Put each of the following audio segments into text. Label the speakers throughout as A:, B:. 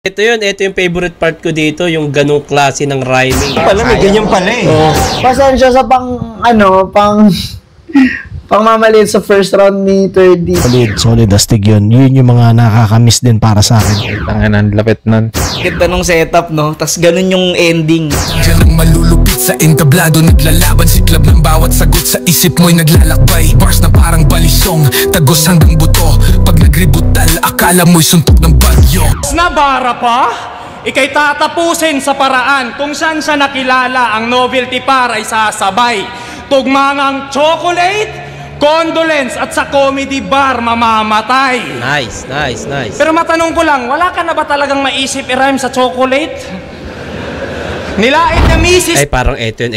A: Ito yung favorite part ko dito, yung ganong klase ng rhyming.
B: Pala, may ganyan pala eh.
A: Oh.
C: Pasensya sa pangmamalit sa first round ni 3D.
D: Solid astig yun. Yun yung mga nakakamiss din para sa akin.
E: Tanganan, lapit nun.
F: Ganda nung setup, no? Tas ganun yung ending.
G: Diyan ang malulupit sa entablado, naglalaban siklab ng bawat sagot sa isip mo'y naglalakbay. Bars na parang balisong, tagos hanggang buto. Pag nagributal, akala mo'y suntok ng bagyo.
H: Nabara pa? Ika'y tatapusin sa paraan kung saan siya nakilala ang novelty par ay sasabay. Tugmangang chocolate, condolence at sa comedy bar mamamatay.
A: Nice.
H: Pero matanong ko lang, wala ka na ba talagang maisip i-rhyme sa chocolate? Nilait na misis.
A: Ay, parang ito yun.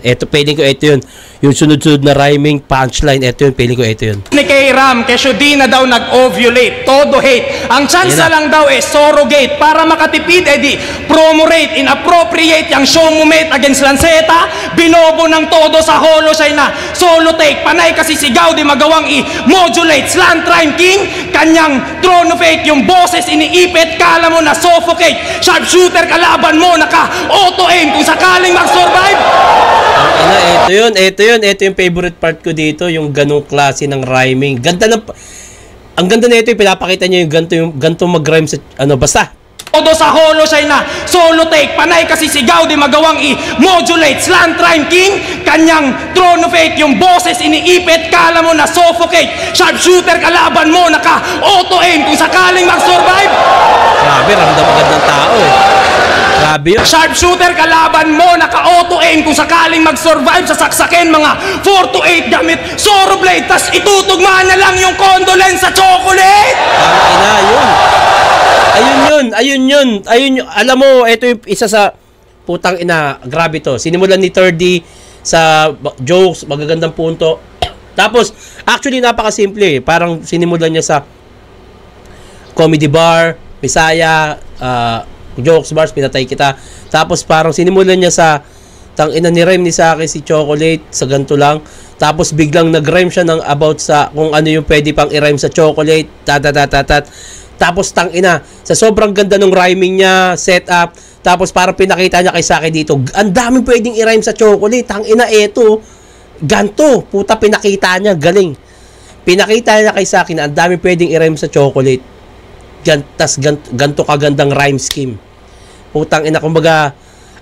A: Ito, pwedeng ko ito yun. Yung sunod-sunod na rhyming punchline, ito yun, pwedeng ko ito yun.
H: Ni kay Ram, kesyo di na daw nag-ovulate, todo hate. Ang chance na lang daw surrogate. Para makatipid, edi promo rate, inappropriate yung show mo mate against Lanceta. Binobo ng todo sa holo siya na solo take. Panay kasi sigaw, di magawang i-modulate. Slant rhyme king, kanyang trono fake. Yung boses iniipit, kala mo na suffocate. Sharpshooter, kalaban mo, naka-auto-aim kung sakaling mag-survive.
A: Ito yung favorite part ko dito, yung ganong klase ng rhyming. Ang ganda na ito, yung pinapakita niya yung ganto mag-rhyme sa, basta.
H: Todo sa holo siya na solo take. Panay kasi sigaw, di magawang i-modulate. Slant rhyme king, kanyang trono fake. Yung boses iniipit, kala mo na suffocate. Sharpshooter, kalaban mo, naka-auto-aim kung sakaling mag-survive.
A: Grabe, ramdam agad ng tao eh. Grabe yun.
H: Sharpshooter, kalaban mo, naka-auto-aim kung sakaling mag-survive sa saksakin. Mga 4 to 8 gamit Zorro Blade, tas itutugma na lang yung condolence sa chocolate. Ayun yun. Alam mo, ito yung isa sa putang ina, grabe to. Sinimulan ni 3D sa jokes, magagandang punto. Tapos, actually, napakasimple eh. Parang sinimulan niya sa comedy bar, Bisaya, jokes bars, pinatay kita. Tapos parang sinimulan niya sa tangina ni rhyme ni sa akin si chocolate sa ganito lang. Tapos biglang nag-rhyme siya ng about sa kung ano yung pwede pang i-rhyme sa chocolate. Tapos tangina, sa sobrang ganda ng rhyming niya, setup. Tapos parang pinakita niya kay Saki dito, ang daming pwedeng i-rhyme sa chocolate. Tangina, eto, ganto. Puta, pinakita niya, galing. Pinakita niya kay Saki na ang daming pwedeng i-rhyme sa chocolate. Ganto kagandang rhyme scheme. Putang ina, kumbaga,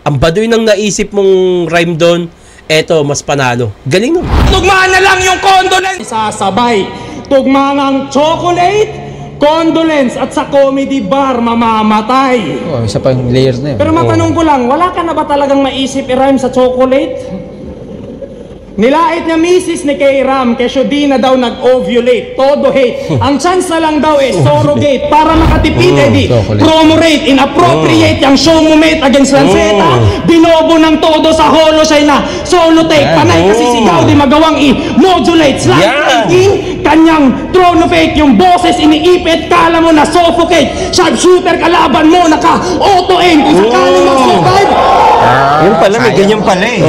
H: ang baduy ng naisip mong rhyme doon, eto, mas panalo. Galing no? Tugmaan na lang yung condolence. Sasabay. Tugmangang chocolate, condolence at sa comedy bar mamamatay.
E: Oh, isa pang layers na yun.
H: Pero matanong ko lang, wala ka na ba talagang maisip i-rhyme sa chocolate? Nilait niya misis ni kay Ram, kesyo di na daw nag-ovulate, todo hate. Ang chance na lang daw surrogate. Para makatipid, edi promo rate, inappropriate yung show mo mate against Lanceta. Binobo ng todo sa holo siya na solo take. Panay kasi sigaw, di magawang i-modulate. Slant king, kanyang trono fake. Yung boses iniipit, kala mo na suffocate. Sharpshooter, kalaban mo, naka-auto-aim kung sakaling mag-survive.
B: Yun pala, may ganyan pala eh.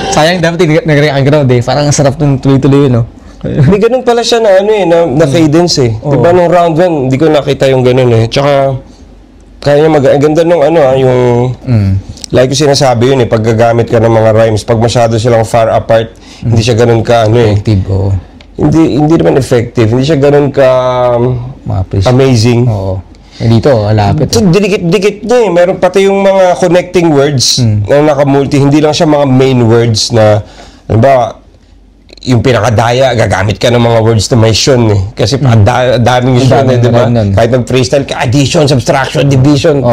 E: Sayang dapat nag-react crowd eh. Parang ang sarap ng tuloy-tuloy yun, no?
B: May ganun pala siya na cadence eh. Diba nung round 1, hindi ko nakita yung ganun eh. Tsaka, kaya niya ganda nung yung... Like yung sinasabi yun eh, pag gagamit ka ng mga rhymes, pag masyado silang far apart, hindi siya ganun ka,
E: effective, oo.
B: Hindi naman effective, hindi siya ganun ka... amazing.
E: Oo. Dito, lapit.
B: So, dikit-dikit niya eh. Meron pati yung mga connecting words na nakamulti. Hindi lang siya mga main words na, ba, yung pinakadaya, gagamit ka ng mga words na may shun eh. Kasi daming shun eh, di ba? Kahit mag-freestyle ka, addition, subtraction, division.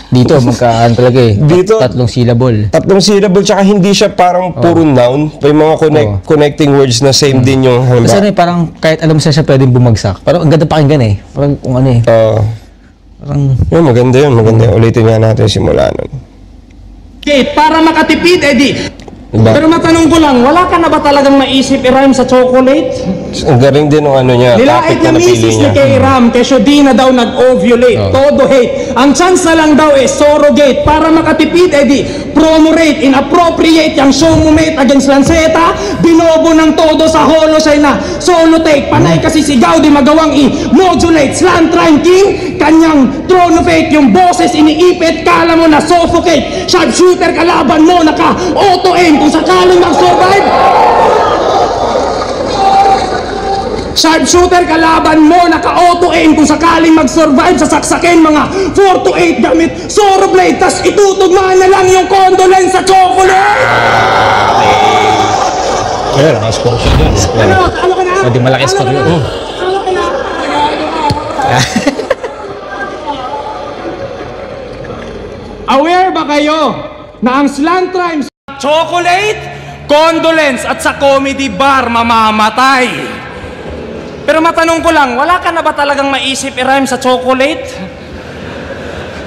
E: Dito, magkaan talaga eh.
B: Dito,
E: tatlong syllable.
B: Tatlong syllable, tsaka hindi siya parang puro noun. May mga connecting words na same din yung...
E: Kasi parang kahit alam siya pwedeng bumagsak. Parang ang ganda pakinggan eh. Parang kung ano eh.
B: Yun, maganda yun. Ulitin nga natin simula nun.
H: Okay, para makatipid, edi. Pero matanong ko lang, wala ka na ba talagang maisip i-rhyme sa chocolate?
B: Ang galing din ng niya.
H: Nilait niya misis ni kay Ram, kesyo di na daw nag-ovulate, todo hate. Ang chance na lang daw surrogate. Para makatipid, edi
I: promo rate, inappropriate yung show mo mate against Lanceta, binobo ng todo sa holo siya na solo take, panay kasi sigaw di magawang i-modulate, slant rhyme king, kanyang throne of fate, yung boses iniipit, kala mo na suffocate, sharpshooter kalaban mo, naka auto aim kung sakaling mag-survive. Sharpshooter kalaban mo, naka-auto aim kung sakaling mag-survive, sasaksakin mga 4 to 8 gamit Zoro Blade, tas itutugmaan na lang yung condolence sa chocolate!
E: Well, score siya dyan.
I: Ano ka na?
E: Pwede malaki score yun.
I: Ano ka na? Aware ba kayo na ang slant rhymes chocolate, condolence at sa comedy bar mamamatay? Pero matanong ko lang, wala ka na ba talagang maisip i-rhyme sa chocolate?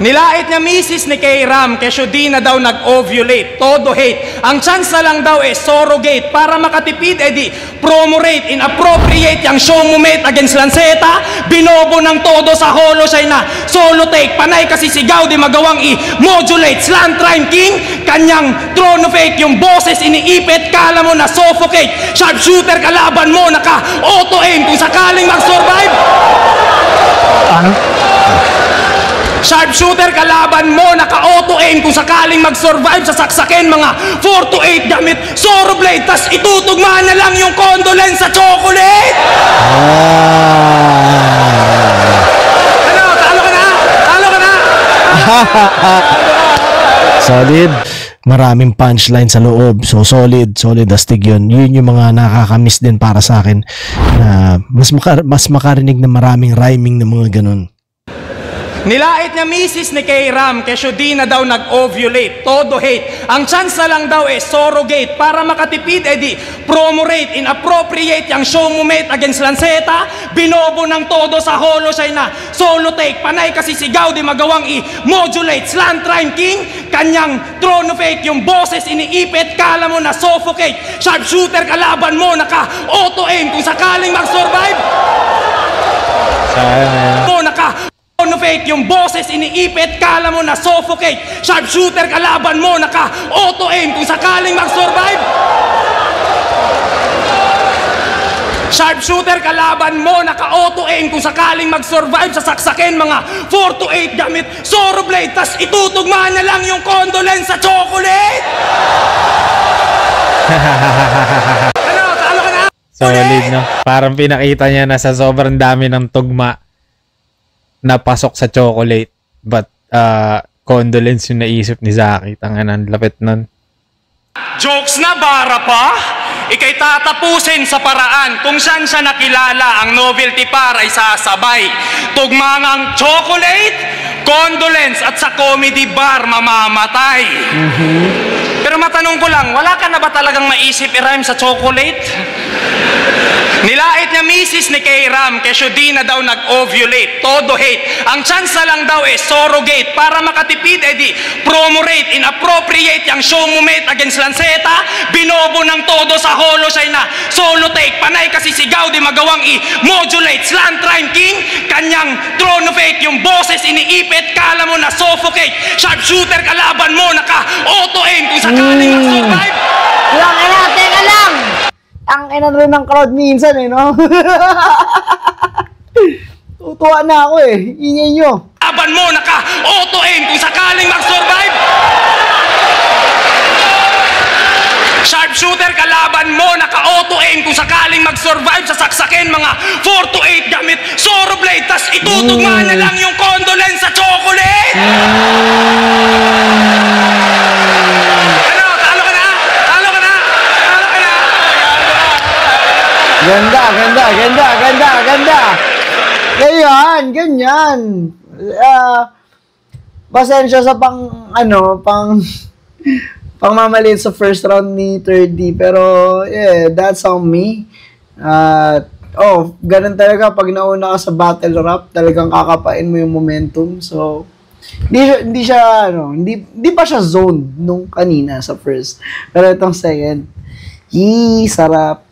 I: Nilait niya misis ni K-Ram, kesyo di na daw nag-ovulate, todo hate. Ang chance na lang daw surrogate, para makatipid edi promo rate, inappropriate yung show mo mate against Lanceta, binobo ng todo sa holo siya na solo take, panay kasi sigaw di magawang i-modulate, slant rhyme king, kanyang throne of fate, yung boses iniipit, kala mo na suffocate, sharpshooter kalaban mo, naka auto aim kung sakaling mag-survive. Sharpshooter kalaban mo, naka-auto aim kung sakaling mag-survive, sasaksakin mga 4 to 8 gamit Zoro Blade, tas itutugmaan na lang yung condolence sa chocolate! Ano? Talo ka na? Talo ka na?
D: Solid. Maraming punchline sa loob. So solid astig yun. Yun yung mga nakakamiss din para sa akin na mas makarinig na maraming rhyming na mga ganun.
I: Nilait niya misis ni K-Ram, kesyo di na daw nag-ovulate, todo hate. Ang chance na lang daw surrogate, para makatipid edi promo rate, inappropriate yung show mo mate against Lanceta, binobo ng todo sa holo siya na solo take, panay kasi sigaw di magawang i-modulate, slant rhyme king, kanyang throne of fate, yung boses iniipit, kala mo na suffocate, sharpshooter kalaban mo, naka auto aim kung sakaling mag-survive. Mo naka no fake, yung boses iniipit, kala mo na suffocate, sharpshooter kalaban mo, naka auto aim kung sakaling mag-survive. Sharpshooter kalaban mo, naka auto aim kung sakaling mag-survive, sasaksakin mga 4 to 8 gamit Zoro Blade, tas itutugmaan na lang yung condolence sa chocolate. Ano? Talo ka na?
J: Solid, no? Parang pinakita niya na sa sobrang dami ng tugma napasok sa chocolate, but condolence yung naisip ni Zaki. Tanganan, lapit nun.
I: Jokes na bara pa? Ika'y tatapusin sa paraan kung saan siya nakilala, ang novelty para isasabay. Tugmangang chocolate, condolence at sa comedy bar mamamatay. Pero matanong ko lang, wala ka na ba talagang maisip i-rhyme sa chocolate? Nilait niya misis ni K-Ram, kesyo di na daw nag-ovulate, todo hate. Ang chance na lang daw surrogate, para makatipid edi promo rate, inappropriate yung show mo mate against Lanceta, binobo ng todo sa holo siya na solo take, panay kasi sigaw di magawang i-modulate, slant rhyme king, kanyang throne of fate, yung boses iniipit, kala mo na suffocate, sharpshooter kalaban mo, naka auto aim kung sakaling mag-survive.
C: Teka lang! Ang ina rin ng crowd minsan no? Tutuwa na ako ingay nyo.
I: Laban mo, naka auto aim kung sakaling mag-survive. Sharpshooter kalaban mo, naka auto aim kung sakaling mag-survive, sasaksakin mga 4 to 8 gamit Zoro Blade, tas itutugmaan na lang yung condolence sa chocolate.
C: Ganda. Ganyan. Pasensya sa pangmamalit sa first round ni 3D, pero yeah, that's on me. Ganun talaga pag nauna ka sa battle rap, talagang kakapain mo yung momentum. So hindi pa siya zoned nung kanina sa first. Pero itong second, sarap.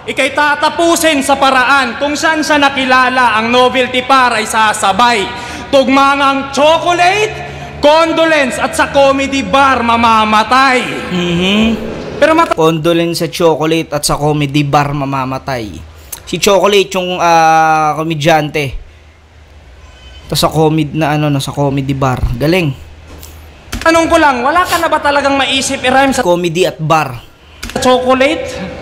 I: Ika'y tatapusin sa paraan kung saan siya nakilala, ang novelty para isasabay. Tugmangang chocolate, condolence at sa comedy bar mamamatay. Pero
F: Condolence sa chocolate at sa comedy bar mamamatay. Si Chocolate yung komedyante. Tapos sa sa comedy bar. Galing.
I: tanong ko lang, wala ka na ba talagang maisip i-rhyme sa
F: Comedy at bar.
I: chocolate?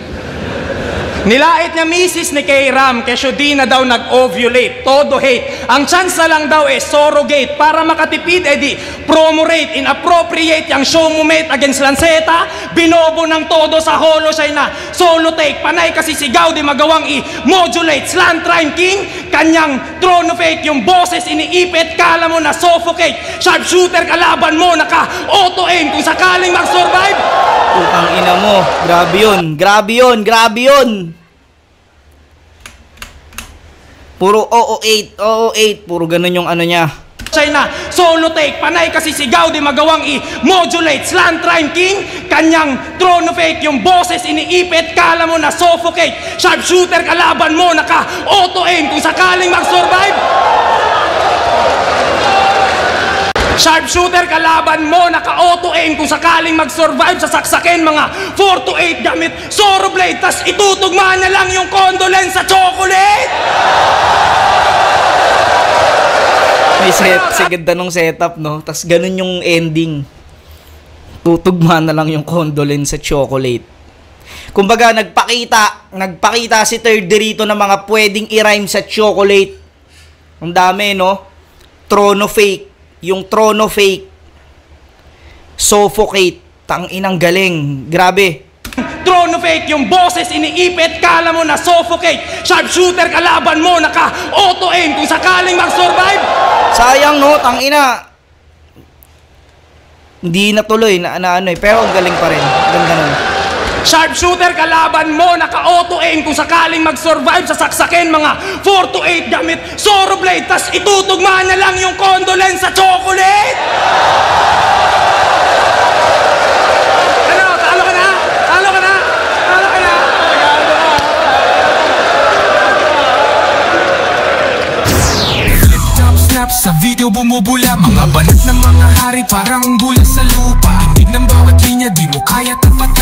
I: Nilait niya misis ni kay Ram, kesyo di na daw nag-ovulate. Todo hate. Ang chance na lang daw surrogate. Para makatipid, edi promo rate. Inappropriate yung show mo mate against Lanceta. Binobo ng todo sa holo siya na solo take. Panay kasi sigaw di magawang i-modulate. Slant rhyme king, kanyang trono fake. Yung boses iniipit, kala mo na suffocate. Sharpshooter kalaban mo, naka-auto aim. Kung sakaling mag-survive,
F: Putang ina mo. Grabe yun. Grabe yun. Grabe yun. Puro 008. Puro ganun yung ano niya.
I: China, solo take, panay kasi sigaw di magawang i-modulate. Slant rhyme king, kanyang trono fake. Yung boses iniipit, kala mo na suffocate. Sharpshooter kalaban mo, naka-auto aim. Kung sakaling mag-survive, sharpshooter kalaban mo, naka-auto aim. Kung sakaling mag-survive, sasaksakin mga 4 to 8 gamit Zoro Blade. Tas itutugma na lang yung condolence sa chocolate.
F: May ganda nung setup, no? Tas ganun yung ending. Tutugma na lang yung condolence sa chocolate. Kumbaga, nagpakita si Third rito ng mga pwedeng i-rhyme sa chocolate. Ang dami, no? Trono fake. Yung trono fake, suffocate, tang inang galing, grabe.
I: Trono fake, yung boses iniipit, kala mo na suffocate. Sharpshooter kalaban mo, naka-auto aim. Kung sakaling mag-survive,
F: sayang, no, tang ina. Hindi natuloy na ano pero ang galing pa rin. Ganda nun.
I: sharpshooter kalaban mo, naka-auto aim. Kung sakaling mag-survive, sasaksakin mga 4 to 8 gamit Zoro Blade. Tas itutugma na lang yung condolence sa chocolate. Ano? Talo ka na? Talo ka na? Talo ka na?
G: Top snap sa video bumubula. Mga banat ng mga hari parang bula sa lupa. Tig ng bawat linya, di mo kaya tapat.